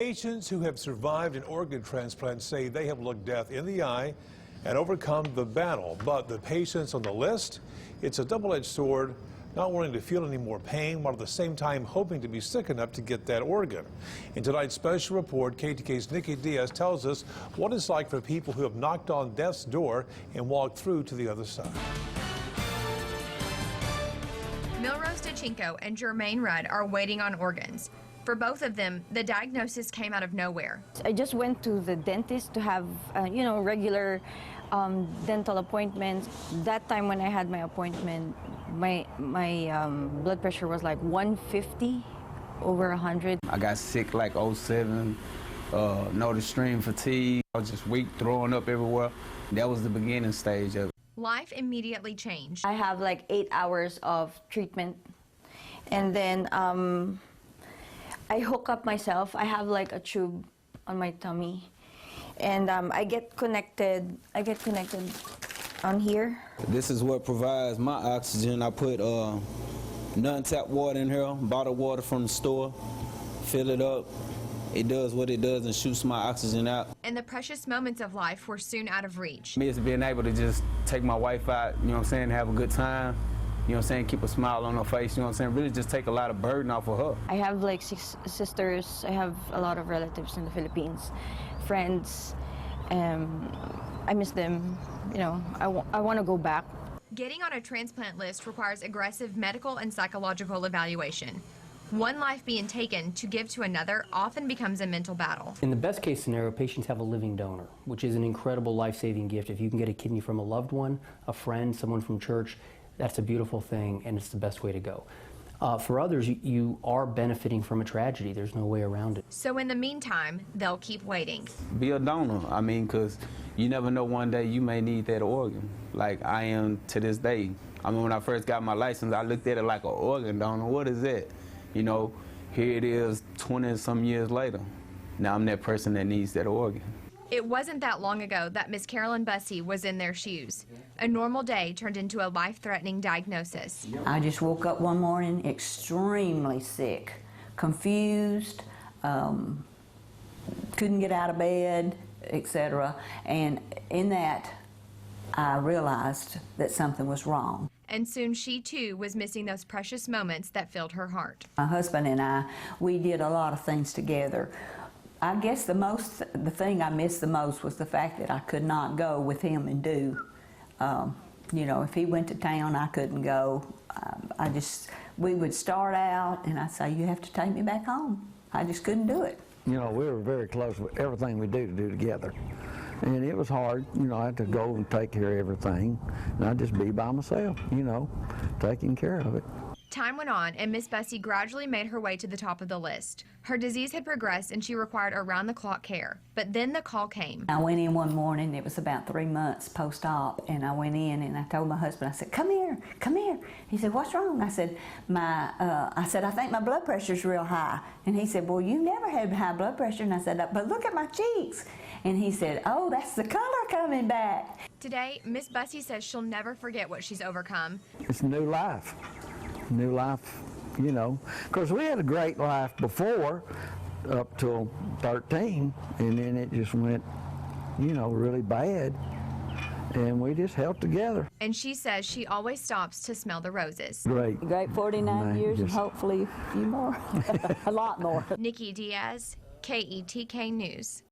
Patients who have survived an organ transplant say they have looked death in the eye and overcome the battle. But the patients on the list, it's a double-edged sword, not wanting to feel any more pain while at the same time hoping to be sick enough to get that organ. In tonight's special report, KETK's Nikki Diaz tells us what it's like for people who have knocked on death's door and walked through to the other side. Milrose DeChinko and Jermaine Rudd are waiting on organs. For both of them, the diagnosis came out of nowhere. I just went to the dentist to have, regular dental appointments. That time when I had my appointment, my blood pressure was like 150 over 100. I got sick like 07, no extreme fatigue. I was just weak, throwing up everywhere. That was the beginning stage of it. Life immediately changed. I have like 8 hours of treatment, and then I hook up myself. I have like a tube on my tummy, and I get connected on here. This is what provides my oxygen. I put non-tap water in here, bottled water from the store, fill it up. It does what it does and shoots my oxygen out. And the precious moments of life were soon out of reach. Me is being able to just take my wife out, you know what I'm saying, have a good time. You know what I'm saying, keep a smile on her face, you know what I'm saying, really just take a lot of burden off of her. I have like 6 sisters, I have a lot of relatives in the Philippines, friends, I miss them, I want to go back. Getting on a transplant list requires aggressive medical and psychological evaluation. One life being taken to give to another often becomes a mental battle. In the best case scenario, patients have a living donor, which is an incredible life-saving gift. If you can get a kidney from a loved one, a friend, someone from church, that's a beautiful thing, and it's the best way to go. For others, you are benefiting from a tragedy. There's no way around it. So in the meantime, they'll keep waiting. Be a donor. I mean, because you never know, one day you may need that organ, like I am to this day. I mean, when I first got my license, I looked at it like an organ donor. What is that? You know, here it is 20-some years later. Now I'm that person that needs that organ. It wasn't that long ago that Miss Carolyn Bussey was in their shoes. A normal day turned into a life-threatening diagnosis. I just woke up one morning extremely sick, confused, couldn't get out of bed, etc. And in that, I realized that something was wrong. And soon she too was missing those precious moments that filled her heart. My husband and I, we did a lot of things together. I guess the thing I missed the most was the fact that I could not go with him and do. If he went to town, I couldn't go. We would start out and I'd say, you have to take me back home. I just couldn't do it. We were very close with everything we do together. And it was hard, I had to go and take care of everything. And I'd just be by myself, taking care of it. Time went on, and Miss Bussey gradually made her way to the top of the list. Her disease had progressed, and she required around-the-clock care. But then the call came. I went in one morning, it was about 3 months post-op, and I went in and I told my husband, I said, come here, come here. He said, what's wrong? I said, I think my blood pressure's real high. And he said, well, you never had high blood pressure. And I said, but look at my cheeks. And he said, oh, that's the color coming back. Today, Miss Bussey says she'll never forget what she's overcome. It's new life. New life, Of course, we had a great life before, up till 13, and then it just went, really bad, and we just held together. And she says she always stops to smell the roses. Great 49 years, and hopefully a few more, a lot more. Nikki Diaz, KETK News.